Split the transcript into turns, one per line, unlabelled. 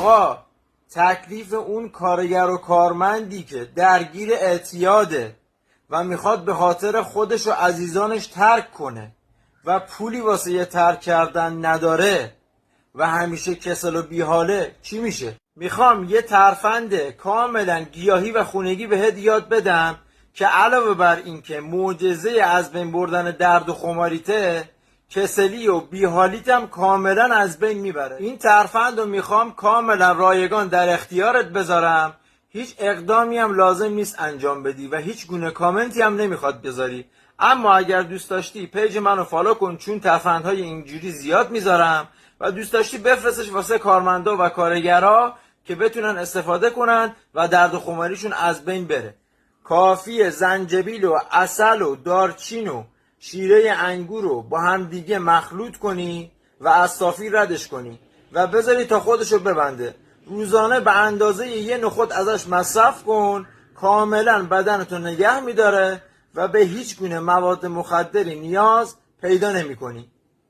آقا تکلیف اون کارگر و کارمندی که درگیر اعتیاده و میخواد به خاطر خودش و عزیزانش ترک کنه و پولی واسه یه ترک کردن نداره و همیشه کسل و بیحاله، چی میشه؟ میخوام یه ترفند کاملا گیاهی و خونگی بهت یاد بدم که علاوه بر این که معجزه از بین بردن درد و خماریته، کسلی و بیحالیت هم کاملا از بین میبره. این ترفند رو میخوام کاملا رایگان در اختیارت بذارم، هیچ اقدامی هم لازم نیست انجام بدی و هیچ گونه کامنتی هم نمیخواد بذاری. اما اگر دوست داشتی پیج منو فالو کن، چون ترفندهای اینجوری زیاد میذارم و دوست داشتی بفرستش واسه کارمندا و کارگرا که بتونن استفاده کنن و درد و خماریشون از بین بره. کافیه زنجبیل و عسل و دارچین و شیره انگور رو با هم دیگه مخلوط کنی و از صافی ردش کنی و بذاری تا خودشو ببنده. روزانه به اندازه یه نخود ازش مصرف کن، کاملا بدنتو نگه میداره و به هیچ گونه مواد مخدری نیاز پیدا نمی کنی.